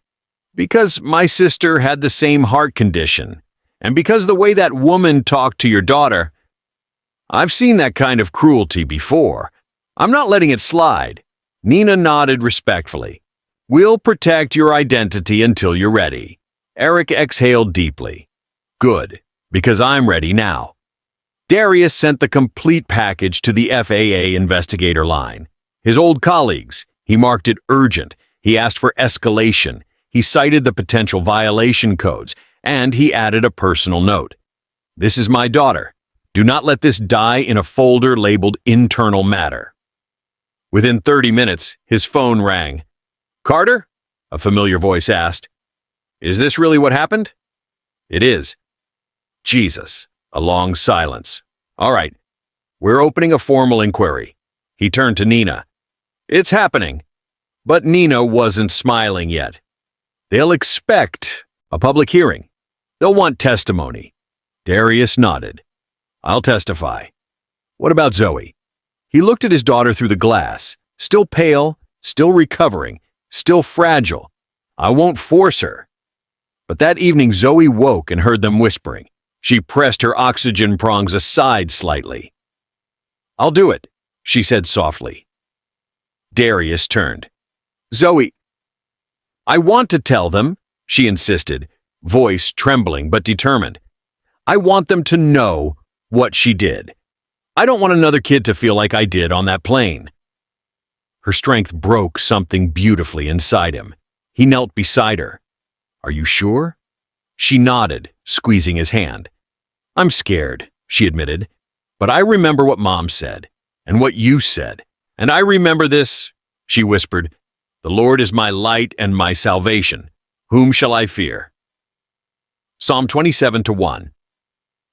"Because my sister had the same heart condition, and because the way that woman talked to your daughter, I've seen that kind of cruelty before. I'm not letting it slide." Nina nodded respectfully. "We'll protect your identity until you're ready." Eric exhaled deeply. "Good, because I'm ready now." Darius sent the complete package to the FAA investigator line. His old colleagues. He marked it urgent. He asked for escalation. He cited the potential violation codes, and he added a personal note. "This is my daughter. Do not let this die in a folder labeled internal matter." Within 30 minutes, his phone rang. "Carter?" a familiar voice asked. "Is this really what happened?" "It is." Jesus. A long silence. "All right. We're opening a formal inquiry." He turned to Nina. "It's happening." But Nina wasn't smiling yet. "They'll expect a public hearing. They'll want testimony." Darius nodded. "I'll testify." "What about Zoe?" He looked at his daughter through the glass. Still pale, still recovering, still fragile. "I won't force her." But that evening Zoe woke and heard them whispering. She pressed her oxygen prongs aside slightly. "I'll do it," she said softly. Darius turned. "Zoe, I want to tell them," she insisted, voice trembling but determined. "I want them to know what she did. I don't want another kid to feel like I did on that plane." Her strength broke something beautifully inside him. He knelt beside her. "Are you sure?" She nodded, squeezing his hand. "I'm scared," she admitted, "but I remember what Mom said, and what you said, and I remember this," she whispered. "The Lord is my light and my salvation. Whom shall I fear?" Psalm 27:1.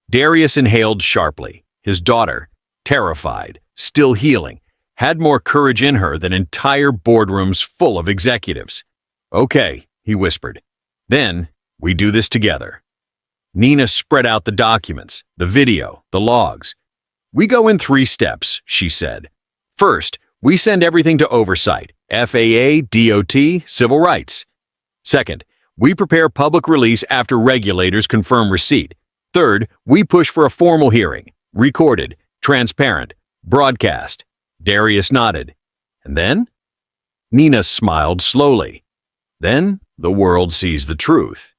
Darius inhaled sharply. His daughter, terrified, still healing, had more courage in her than entire boardrooms full of executives. "Okay," he whispered. "Then we do this together." Nina spread out the documents, the video, the logs. "We go in 3 steps," she said. "First, we send everything to oversight, FAA, DOT, civil rights. Second, we prepare public release after regulators confirm receipt. Third, we push for a formal hearing, recorded, transparent, broadcast." Darius nodded. "And then?" Nina smiled slowly. "Then the world sees the truth."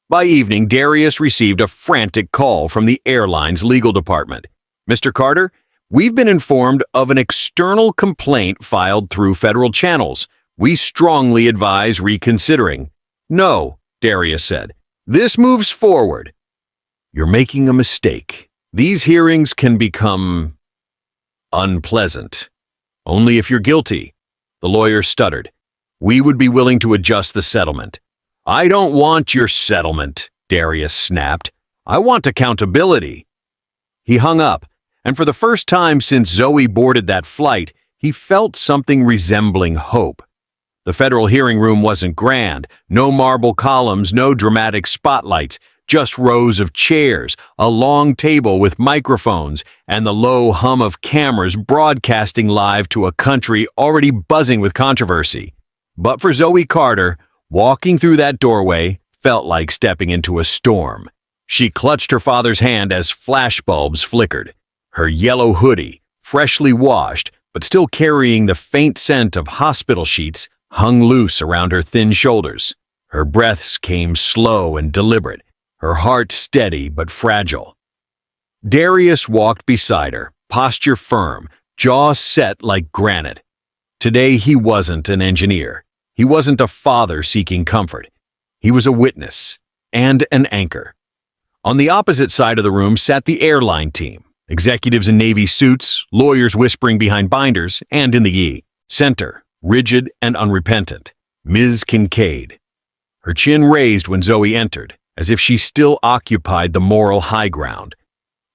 By evening, Darius received a frantic call from the airline's legal department. "Mr. Carter, we've been informed of an external complaint filed through federal channels. We strongly advise reconsidering." "No," Darius said. "This moves forward." "You're making a mistake. These hearings can become unpleasant. Only if you're guilty." The lawyer stuttered. "We would be willing to adjust the settlement." "I don't want your settlement," Darius snapped. "I want accountability." He hung up, and for the first time since Zoe boarded that flight, he felt something resembling hope. The federal hearing room wasn't grand, no marble columns, no dramatic spotlights, just rows of chairs, a long table with microphones, and the low hum of cameras broadcasting live to a country already buzzing with controversy. But for Zoe Carter, walking through that doorway felt like stepping into a storm. She clutched her father's hand as flashbulbs flickered. Her yellow hoodie, freshly washed, but still carrying the faint scent of hospital sheets, hung loose around her thin shoulders. Her breaths came slow and deliberate, her heart steady but fragile. Darius walked beside her, posture firm, jaw set like granite. Today he wasn't an engineer. He wasn't a father seeking comfort. He was a witness and an anchor. On the opposite side of the room sat the airline team, executives in navy suits, lawyers whispering behind binders, and in the center, rigid and unrepentant, Ms. Kincaid. Her chin raised when Zoe entered, as if she still occupied the moral high ground.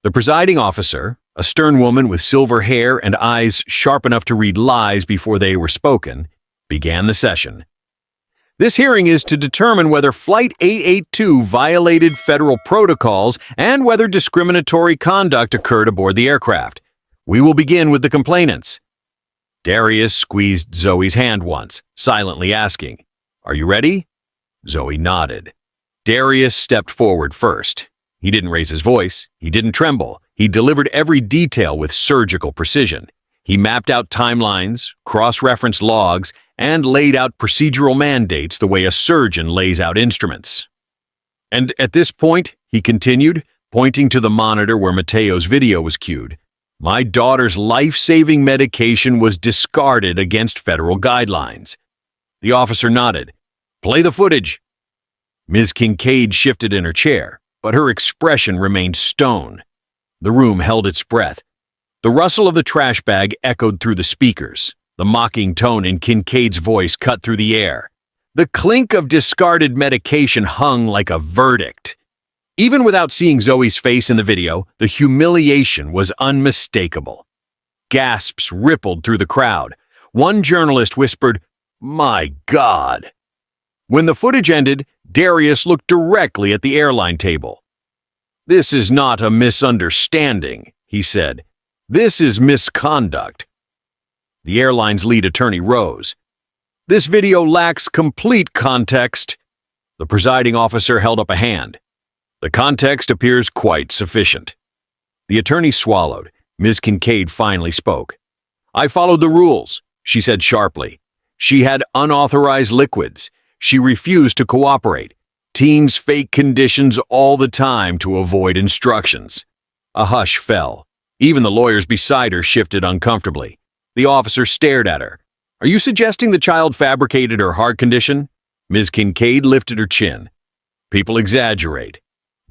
The presiding officer, a stern woman with silver hair and eyes sharp enough to read lies before they were spoken, began the session. This hearing is to determine whether Flight 882 violated federal protocols and whether discriminatory conduct occurred aboard the aircraft. We will begin with the complainants. Darius squeezed Zoe's hand once, silently asking, "Are you ready?" Zoe nodded. Darius stepped forward first. He didn't raise his voice. He didn't tremble. He delivered every detail with surgical precision. He mapped out timelines, cross-referenced logs, and laid out procedural mandates the way a surgeon lays out instruments. And at this point, he continued, pointing to the monitor where Mateo's video was cued, "My daughter's life-saving medication was discarded against federal guidelines." The officer nodded. "Play the footage." Ms. Kincaid shifted in her chair, but her expression remained stone. The room held its breath. The rustle of the trash bag echoed through the speakers. The mocking tone in Kincaid's voice cut through the air. The clink of discarded medication hung like a verdict. Even without seeing Zoe's face in the video, the humiliation was unmistakable. Gasps rippled through the crowd. One journalist whispered, "My God." When the footage ended, Darius looked directly at the airline table. "This is not a misunderstanding," he said. "This is misconduct." The airline's lead attorney rose. "This video lacks complete context." The presiding officer held up a hand. "The context appears quite sufficient." The attorney swallowed. Ms. Kincaid finally spoke. "I followed the rules," she said sharply. "She had unauthorized liquids. She refused to cooperate. Teens fake conditions all the time to avoid instructions." A hush fell. Even the lawyers beside her shifted uncomfortably. The officer stared at her. "Are you suggesting the child fabricated her heart condition?" Ms. Kincaid lifted her chin. "People exaggerate."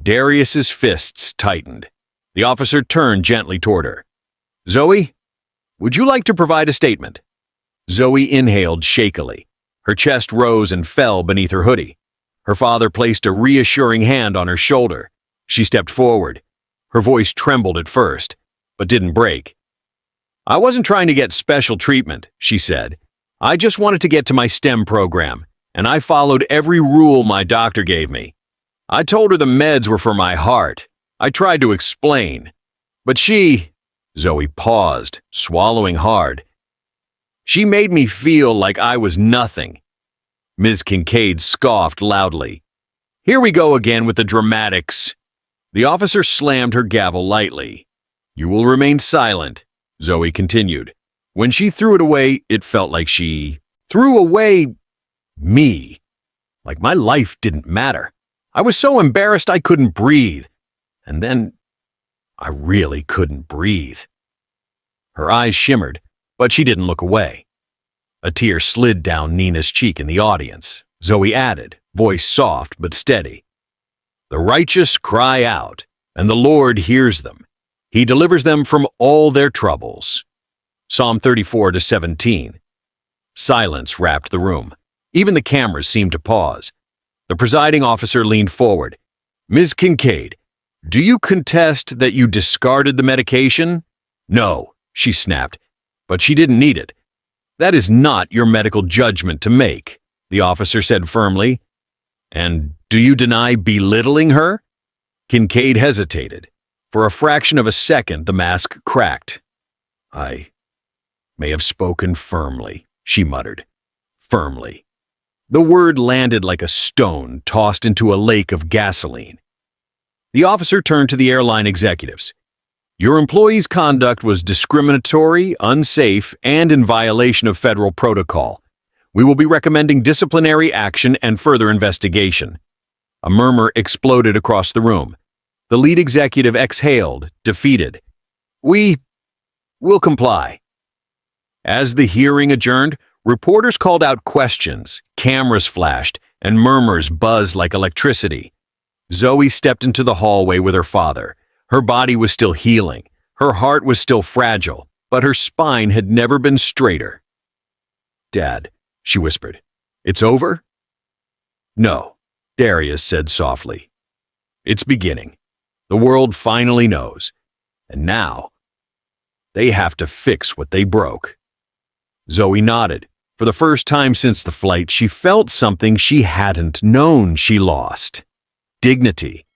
Darius's fists tightened. The officer turned gently toward her. "Zoe, would you like to provide a statement?" Zoe inhaled shakily. Her chest rose and fell beneath her hoodie. Her father placed a reassuring hand on her shoulder. She stepped forward. Her voice trembled at first, but didn't break. "I wasn't trying to get special treatment," she said. "I just wanted to get to my STEM program, and I followed every rule my doctor gave me. I told her the meds were for my heart. I tried to explain. But she—" Zoe paused, swallowing hard. "She made me feel like I was nothing." Ms. Kincaid scoffed loudly. "Here we go again with the dramatics." The officer slammed her gavel lightly. "You will remain silent," Zoe continued. "When she threw it away, it felt like she threw away me. Like my life didn't matter. I was so embarrassed I couldn't breathe. And then I really couldn't breathe." Her eyes shimmered, but she didn't look away. A tear slid down Nina's cheek in the audience. Zoe added, voice soft but steady, "The righteous cry out, and the Lord hears them. He delivers them from all their troubles." Psalm 34-17. Silence wrapped the room. Even the cameras seemed to pause. The presiding officer leaned forward. "Ms. Kincaid, do you contest that you discarded the medication?" "No," she snapped, "but she didn't need it." "That is not your medical judgment to make," the officer said firmly. "And do you deny belittling her?" Kincaid hesitated. For a fraction of a second, the mask cracked. "I may have spoken firmly," she muttered. "Firmly." The word landed like a stone tossed into a lake of gasoline. The officer turned to the airline executives. "Your employee's conduct was discriminatory, unsafe, and in violation of federal protocol. We will be recommending disciplinary action and further investigation." A murmur exploded across the room. The lead executive exhaled, defeated. "We will comply." As the hearing adjourned, reporters called out questions, cameras flashed, and murmurs buzzed like electricity. Zoe stepped into the hallway with her father. Her body was still healing. Her heart was still fragile, but her spine had never been straighter. "Dad," she whispered, It's over? No, Darius said softly. It's beginning. The world finally knows. And now, they have to fix what they broke. Zoe nodded. For the first time since the flight, she felt something she hadn't known she lost. Dignity.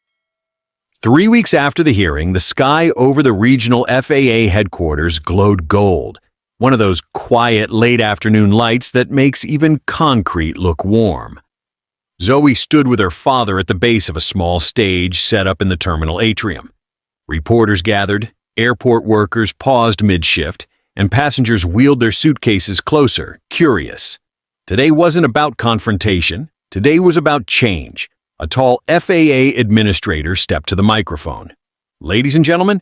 3 weeks after the hearing, the sky over the regional FAA headquarters glowed gold, one of those quiet late-afternoon lights that makes even concrete look warm. Zoe stood with her father at the base of a small stage set up in the terminal atrium. Reporters gathered, airport workers paused mid-shift, and passengers wheeled their suitcases closer, curious. Today wasn't about confrontation. Today was about change. A tall FAA administrator stepped to the microphone. Ladies and gentlemen,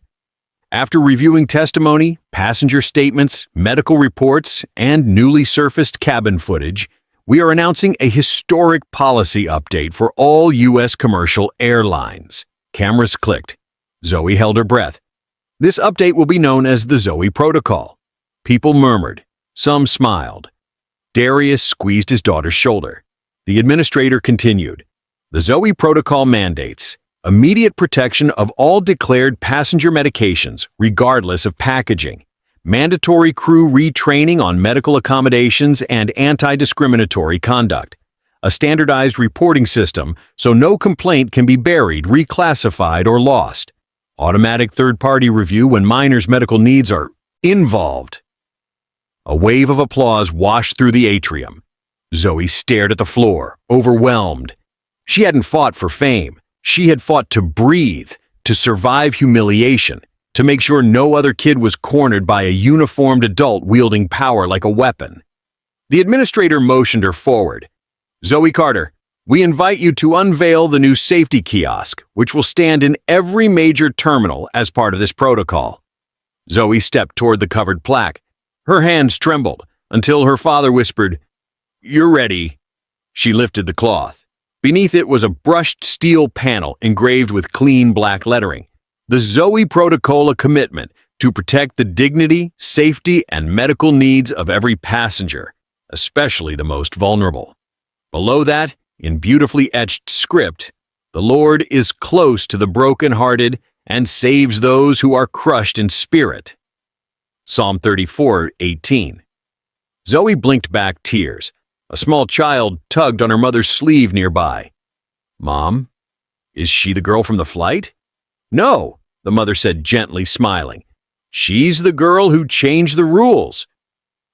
after reviewing testimony, passenger statements, medical reports, and newly surfaced cabin footage, we are announcing a historic policy update for all U.S. commercial airlines. Cameras clicked. Zoe held her breath. This update will be known as the Zoe Protocol. People murmured. Some smiled. Darius squeezed his daughter's shoulder. The administrator continued. The Zoe Protocol mandates immediate protection of all declared passenger medications, regardless of packaging, mandatory crew retraining on medical accommodations and anti-discriminatory conduct, a standardized reporting system so no complaint can be buried, reclassified, or lost, automatic third-party review when minors' medical needs are involved. A wave of applause washed through the atrium. Zoe stared at the floor, overwhelmed. She hadn't fought for fame. She had fought to breathe, to survive humiliation, to make sure no other kid was cornered by a uniformed adult wielding power like a weapon. The administrator motioned her forward. Zoe Carter, we invite you to unveil the new safety kiosk, which will stand in every major terminal as part of this protocol. Zoe stepped toward the covered plaque. Her hands trembled until her father whispered, "You're ready." She lifted the cloth. Beneath it was a brushed steel panel engraved with clean black lettering. The Zoe Protocol, a commitment to protect the dignity, safety, and medical needs of every passenger, especially the most vulnerable. Below that, in beautifully etched script, the Lord is close to the brokenhearted and saves those who are crushed in spirit. Psalm 34:18. Zoe blinked back tears. A small child tugged on her mother's sleeve nearby. Mom, is she the girl from the flight? No, the mother said gently, smiling. She's the girl who changed the rules.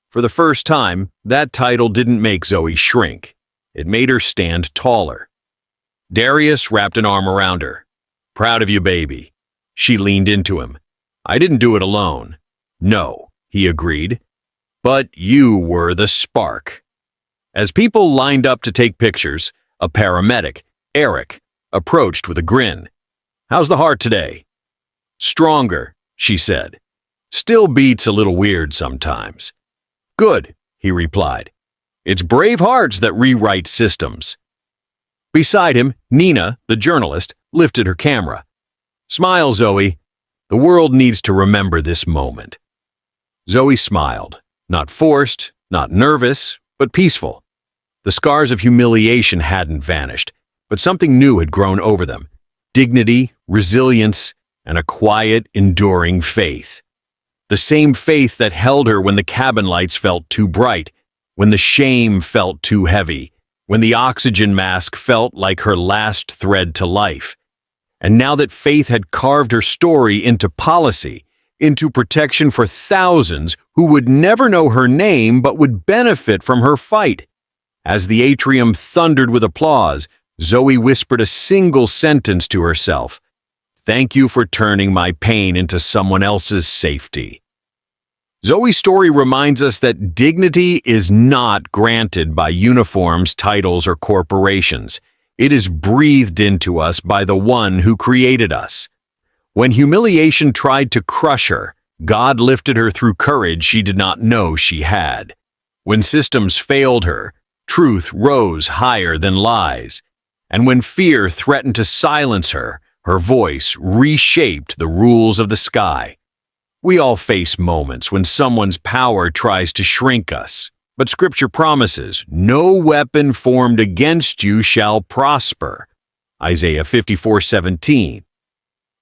For the first time, that title didn't make Zoe shrink. It made her stand taller. Darius wrapped an arm around her. Proud of you, baby. She leaned into him. I didn't do it alone. No, he agreed. But you were the spark. As people lined up to take pictures, a paramedic, Eric, approached with a grin. How's the heart today? Stronger, she said. Still beats a little weird sometimes. Good, he replied. It's brave hearts that rewrite systems. Beside him, Nina, the journalist, lifted her camera. Smile, Zoe. The world needs to remember this moment. Zoe smiled, not forced, not nervous, but peaceful. The scars of humiliation hadn't vanished, but something new had grown over them. Dignity, resilience, and a quiet, enduring faith. The same faith that held her when the cabin lights felt too bright, when the shame felt too heavy, when the oxygen mask felt like her last thread to life. And now that faith had carved her story into policy, into protection for thousands who would never know her name but would benefit from her fight. As the atrium thundered with applause, Zoe whispered a single sentence to herself. Thank you for turning my pain into someone else's safety. Zoe's story reminds us that dignity is not granted by uniforms, titles, or corporations. It is breathed into us by the one who created us. When humiliation tried to crush her, God lifted her through courage she did not know she had. When systems failed her, truth rose higher than lies. And when fear threatened to silence her, her voice reshaped the rules of the sky. We all face moments when someone's power tries to shrink us, But Scripture promises, "No weapon formed against you shall prosper." Isaiah 54:17.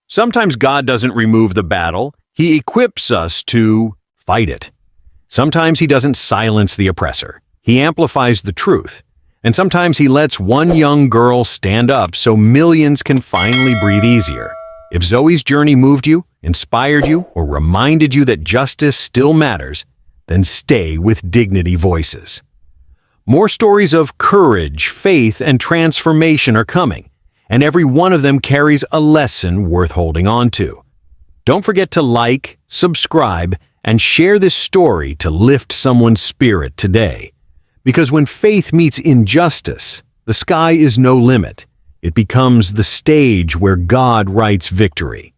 Sometimes God doesn't remove the battle, He equips us to fight it. Sometimes He doesn't silence the oppressor, He amplifies the truth. And sometimes He lets one young girl stand up so millions can finally breathe easier. If Zoe's journey moved you, inspired you, or reminded you that justice still matters, then stay with Dignity Voices. More stories of courage, faith, and transformation are coming, and every one of them carries a lesson worth holding on to. Don't forget to like, subscribe, and share this story to lift someone's spirit today. Because when faith meets injustice, the sky is no limit. It becomes the stage where God writes victory.